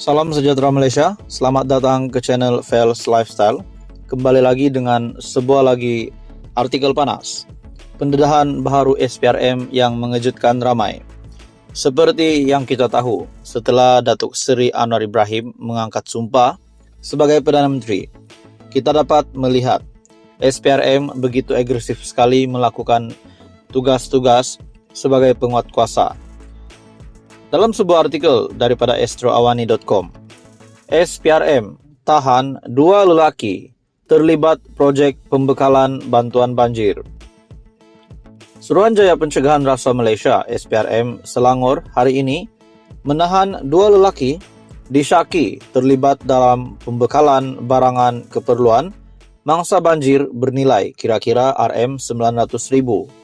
Salam sejahtera Malaysia, selamat datang ke channel Fels Lifestyle. Kembali lagi dengan sebuah lagi artikel panas. Pendedahan baharu SPRM yang mengejutkan ramai. Seperti yang kita tahu, setelah Datuk Seri Anwar Ibrahim mengangkat sumpah sebagai Perdana Menteri, kita dapat melihat SPRM begitu agresif sekali melakukan tugas-tugas sebagai penguat kuasa. Dalam sebuah artikel daripada astroawani.com, SPRM tahan 2 lelaki terlibat proyek pembekalan bantuan banjir. Suruhanjaya Pencegahan Rasuah Malaysia SPRM Selangor hari ini menahan 2 lelaki disyaki terlibat dalam pembekalan barangan keperluan mangsa banjir bernilai kira-kira RM900,000.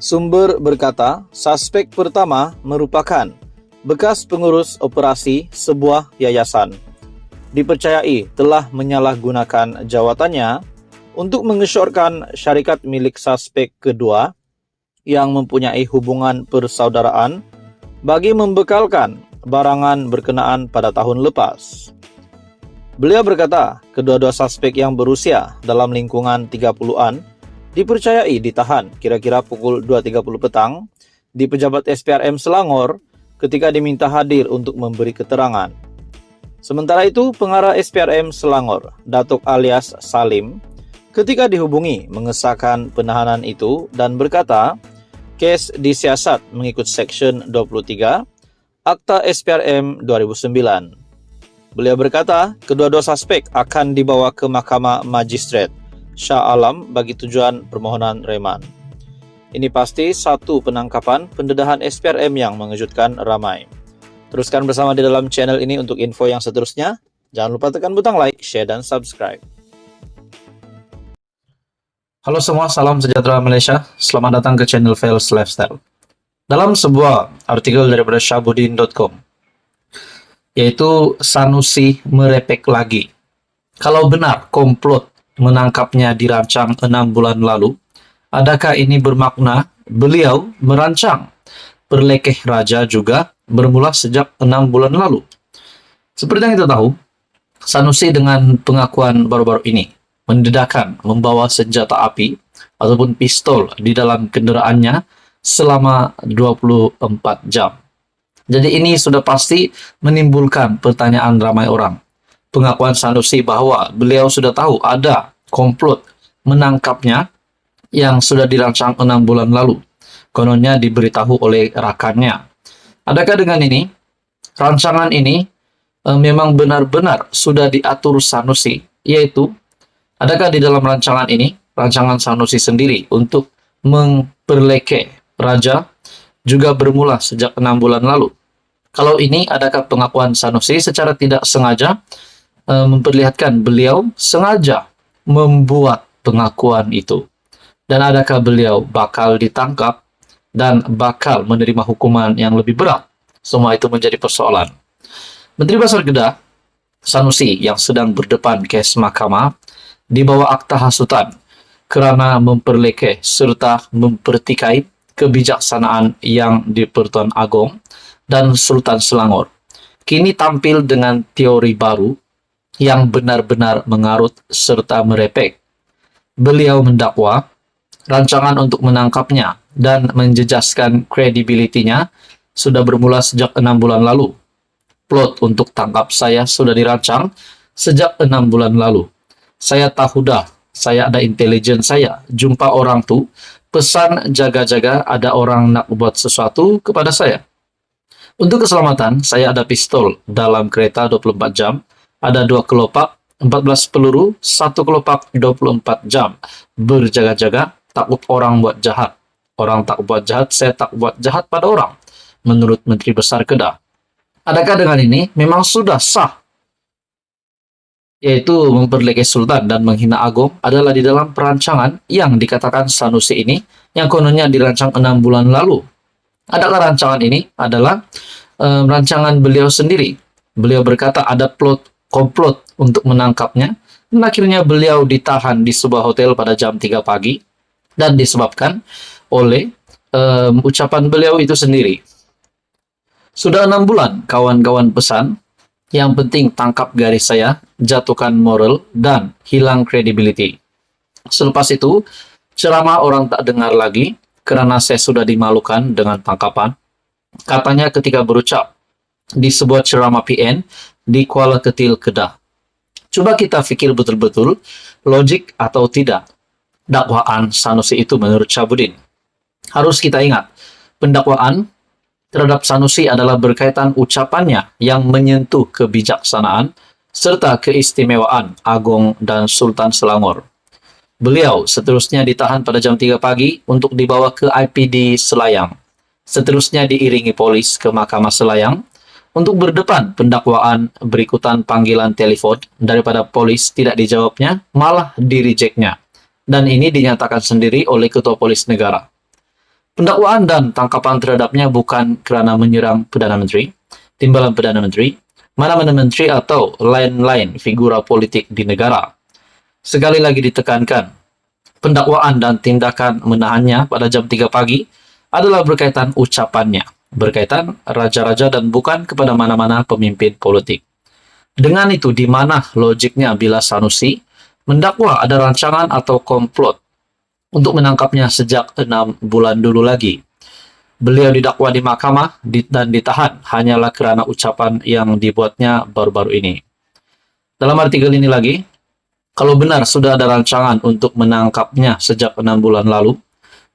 Sumber berkata, suspek pertama merupakan bekas pengurus operasi sebuah yayasan. Dipercayai telah menyalahgunakan jawatannya untuk mengesyorkan syarikat milik suspek kedua yang mempunyai hubungan persaudaraan bagi membekalkan barangan berkenaan pada tahun lepas. Beliau berkata, kedua-dua suspek yang berusia dalam lingkungan 30-an dipercayai ditahan kira-kira pukul 2.30 petang di pejabat SPRM Selangor ketika diminta hadir untuk memberi keterangan. Sementara itu, pengarah SPRM Selangor, Datuk alias Salim, ketika dihubungi mengesahkan penahanan itu dan berkata, kes disiasat mengikut Seksyen 23 Akta SPRM 2009. Beliau berkata, kedua-dua suspek akan dibawa ke Mahkamah Magistrat Shah Alam bagi tujuan permohonan reman. Ini pasti satu penangkapan pendedahan SPRM yang mengejutkan ramai. Teruskan bersama di dalam channel ini untuk info yang seterusnya. Jangan lupa tekan butang like, share, dan subscribe. Halo semua, salam sejahtera Malaysia. Selamat datang ke channel Fels Lifestyle. Dalam sebuah artikel daripada Syabuddin.com, yaitu Sanusi merepek lagi. Kalau benar komplot menangkapnya dirancang 6 bulan lalu, adakah ini bermakna beliau merancang perlekeh raja juga bermula sejak 6 bulan lalu? Seperti yang kita tahu, Sanusi dengan pengakuan baru-baru ini mendedakan membawa senjata api ataupun pistol di dalam kendaraannya selama 24 jam. Jadi ini sudah pasti menimbulkan pertanyaan ramai orang. Pengakuan Sanusi bahwa beliau sudah tahu ada komplot menangkapnya yang sudah dirancang 6 bulan lalu. Kononnya diberitahu oleh rakannya. Adakah dengan ini, rancangan ini memang benar-benar sudah diatur Sanusi? Yaitu, adakah di dalam rancangan ini, rancangan Sanusi sendiri untuk memperlekeh raja juga bermula sejak 6 bulan lalu? Kalau ini, adakah pengakuan Sanusi secara tidak sengaja memperlihatkan beliau sengaja membuat pengakuan itu? Dan adakah beliau bakal ditangkap dan bakal menerima hukuman yang lebih berat? Semua itu menjadi persoalan. Menteri Besar Kedah, Sanusi, yang sedang berdepan kes mahkamah di bawah akta hasutan kerana memperlekeh serta mempertikai kebijaksanaan yang di Pertuan Agong dan Sultan Selangor, kini tampil dengan teori baru yang benar-benar mengarut serta merepek. Beliau mendakwa rancangan untuk menangkapnya dan menjejaskan kredibilitinya sudah bermula sejak 6 bulan lalu. Plot untuk tangkap saya sudah dirancang sejak 6 bulan lalu. Saya tahu dah, saya ada intelijen saya. Jumpa orang tu, pesan jaga-jaga ada orang nak buat sesuatu kepada saya. Untuk keselamatan, saya ada pistol dalam kereta 24 jam. Ada 2 kelopak, 14 peluru, 1 kelopak 24 jam. Berjaga-jaga, takut orang buat jahat. Orang tak buat jahat, saya tak buat jahat pada orang. Menurut Menteri Besar Kedah. Adakah dengan ini memang sudah sah? Yaitu memperlekeh Sultan dan menghina Agong adalah di dalam perancangan yang dikatakan Sanusi ini, yang kononnya dirancang 6 bulan lalu. Adakah rancangan ini adalah rancangan beliau sendiri? Beliau berkata ada komplot untuk menangkapnya, dan akhirnya beliau ditahan di sebuah hotel pada jam 3 pagi dan disebabkan oleh ucapan beliau itu sendiri. Sudah 6 bulan kawan-kawan pesan Yang penting tangkap garis saya, jatuhkan moral, dan hilang credibility. Selepas itu, ceramah orang tak dengar lagi karena saya sudah dimalukan dengan tangkapan. Katanya ketika berucap di sebuah ceramah PN di Kuala Ketil, Kedah. Coba kita pikir betul-betul, logik atau tidak dakwaan Sanusi itu menurut Syahbudin. Harus kita ingat, pendakwaan terhadap Sanusi adalah berkaitan ucapannya yang menyentuh kebijaksanaan serta keistimewaan Agong dan Sultan Selangor. Beliau seterusnya ditahan pada jam 3 pagi untuk dibawa ke IPD Selayang. Seterusnya diiringi polis ke Mahkamah Selayang untuk berdepan pendakwaan berikutan panggilan telepon daripada polis tidak dijawabnya, malah di-rejectnya. Dan ini dinyatakan sendiri oleh Ketua Polis Negara. Pendakwaan dan tangkapan terhadapnya bukan kerana menyerang Perdana Menteri, timbalan Perdana Menteri, mana-mana menteri atau lain-lain figura politik di negara. Sekali lagi ditekankan, pendakwaan dan tindakan menahannya pada jam 3 pagi adalah berkaitan ucapannya, berkaitan raja-raja dan bukan kepada mana-mana pemimpin politik. Dengan itu, di mana logiknya bila Sanusi mendakwa ada rancangan atau komplot untuk menangkapnya sejak 6 bulan dulu lagi. Beliau didakwa di mahkamah dan ditahan hanyalah kerana ucapan yang dibuatnya baru-baru ini. Dalam artikel ini lagi, kalau benar sudah ada rancangan untuk menangkapnya sejak 6 bulan lalu,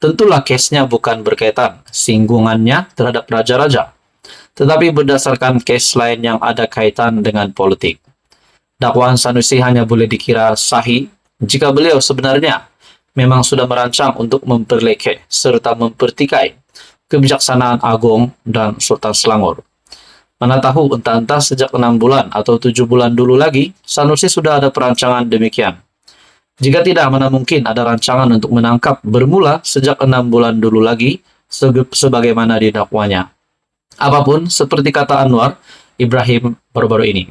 tentulah kesnya bukan berkaitan singgungannya terhadap raja-raja, tetapi berdasarkan kes lain yang ada kaitan dengan politik. Dakwaan Sanusi hanya boleh dikira sahih jika beliau sebenarnya memang sudah merancang untuk memperlekeh serta mempertikai kebijaksanaan Agong dan Sultan Selangor. Mana tahu entah-entah sejak 6 bulan atau 7 bulan dulu lagi, Sanusi sudah ada perancangan demikian. Jika tidak, mana mungkin ada rancangan untuk menangkap bermula sejak 6 bulan dulu lagi, sebagaimana didakwanya. Apapun, seperti kata Anwar Ibrahim baru-baru ini,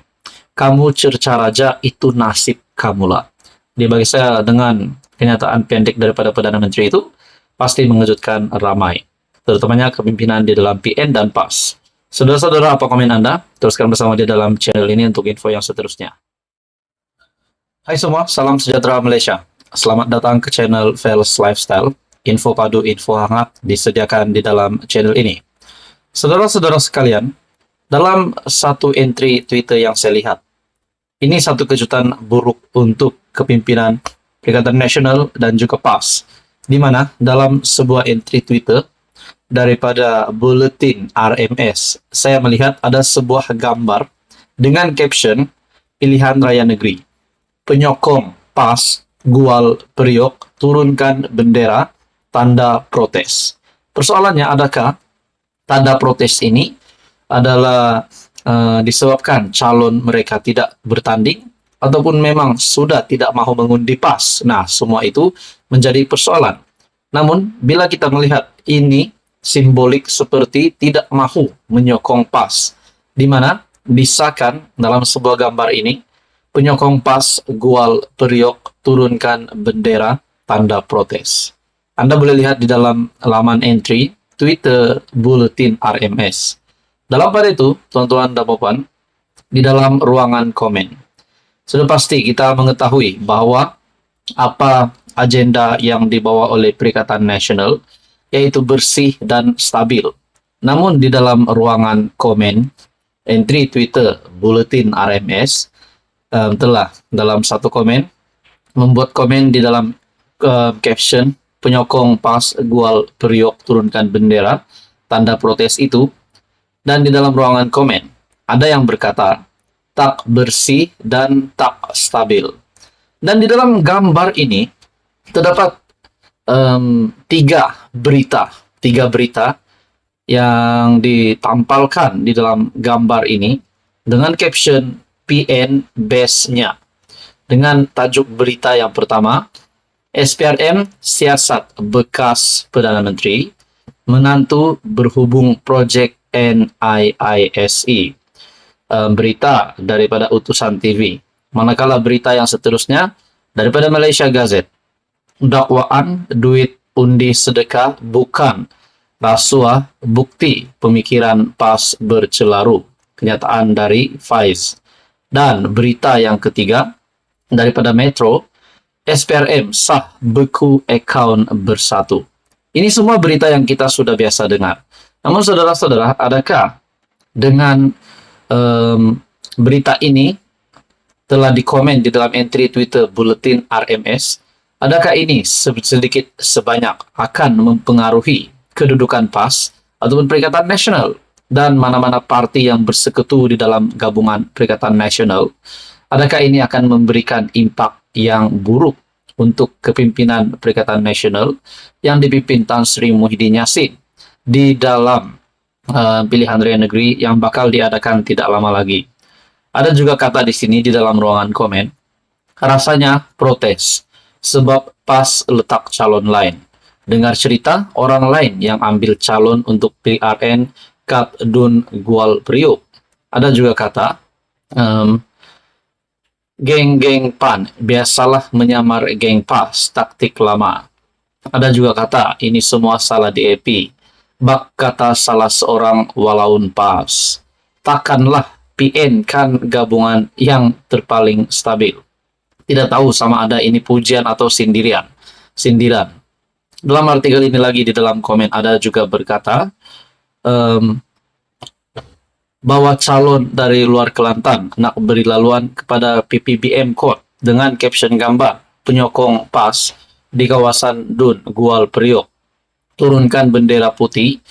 kamu cerca raja, itu nasib kamulah. Dia bagi saya dengan kenyataan pendek daripada Perdana Menteri itu pasti mengejutkan ramai, terutamanya kepimpinan di dalam PN dan PAS. Saudara-saudara, apa komen Anda? Teruskan bersama dia dalam channel ini untuk info yang seterusnya. Hai semua, salam sejahtera Malaysia. Selamat datang ke channel Fels Lifestyle. Info padu, info hangat disediakan di dalam channel ini. Saudara-saudara sekalian, dalam satu entry Twitter yang saya lihat, ini satu kejutan buruk untuk kepimpinan Perikatan Nasional dan juga PAS, di mana dalam sebuah entry Twitter daripada Buletin RMS, saya melihat ada sebuah gambar dengan caption Pilihan Raya Negeri. Penyokong PAS, Gual Periuk, turunkan bendera, tanda protes. Persoalannya, adakah tanda protes ini adalah disebabkan calon mereka tidak bertanding ataupun memang sudah tidak mahu mengundi PAS? Nah, semua itu menjadi persoalan. Namun, bila kita melihat ini simbolik seperti tidak mahu menyokong PAS, di mana disahkan dalam sebuah gambar ini, penyokong PAS Gual Periuk turunkan bendera tanda protes. Anda boleh lihat di dalam laman entry Twitter Buletin RMS. Dalam pada itu, tuan-tuan dan puan, di dalam ruangan komen, sudah pasti kita mengetahui bahwa apa agenda yang dibawa oleh Perikatan Nasional, yaitu bersih dan stabil. Namun di dalam ruangan komen, entry Twitter Buletin RMS telah dalam satu komen, membuat komen di dalam caption, penyokong PAS Gual Periuk turunkan bendera, tanda protes itu, dan di dalam ruangan komen, ada yang berkata, tak bersih dan tak stabil. Dan di dalam gambar ini terdapat tiga berita yang ditampalkan di dalam gambar ini dengan caption PN base-nya. Dengan tajuk berita yang pertama, SPRM siasat bekas Perdana Menteri, menantu berhubung projek NIISE. Berita daripada Utusan TV. Manakala berita yang seterusnya daripada Malaysia Gazette. Dakwaan duit undi sedekah bukan rasuah, bukti pemikiran PAS bercelaru. kenyataan dari Vice. Dan berita yang ketiga daripada Metro, SPRM sah beku akaun bersatu. Ini semua berita yang kita sudah biasa dengar. Namun saudara-saudara, adakah dengan berita ini telah dikomen di dalam entry Twitter Buletin RMS, adakah ini sedikit sebanyak akan mempengaruhi kedudukan PAS ataupun Perikatan Nasional dan mana-mana parti yang bersekutu di dalam gabungan Perikatan Nasional? Adakah ini akan memberikan impak yang buruk untuk kepimpinan Perikatan Nasional yang dipimpin Tan Sri Muhyiddin Yassin di dalam pilihan raya negeri yang bakal diadakan tidak lama lagi? Ada juga kata di sini di dalam ruangan komen, rasanya protes sebab PAS letak calon lain. Dengar cerita orang lain yang ambil calon untuk PRN Kat Dun Gual Priok. Ada juga kata, geng-geng PAN biasalah menyamar geng PAS, taktik lama. Ada juga kata, ini semua salah DAP. Bak kata salah seorang walaun PAS. Takkanlah PN kan gabungan yang terpaling stabil. Tidak tahu sama ada ini pujian atau sindiran. Dalam artikel ini lagi di dalam komen ada juga berkata bahwa calon dari luar Kelantan nak beri laluan kepada PPBM Court dengan caption gambar penyokong PAS di kawasan Dun Gual Priok. Turunkan bendera putih,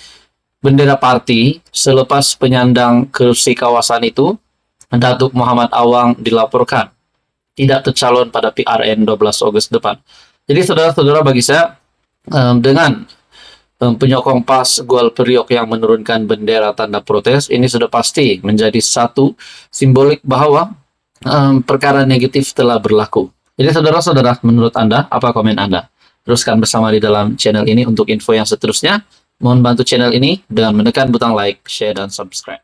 bendera parti. Selepas penyandang kursi kawasan itu, Datuk Muhammad Awang dilaporkan tidak tercalon pada PRN 12 Ogos depan. Jadi saudara-saudara, bagi saya dengan penyokong PAS Gual Priok yang menurunkan bendera tanda protes, ini sudah pasti menjadi satu simbolik bahwa perkara negatif telah berlaku. Jadi saudara-saudara, menurut Anda, apa komen Anda? Teruskan bersama di dalam channel ini untuk info yang seterusnya. Mohon bantu channel ini dengan menekan butang like, share, dan subscribe.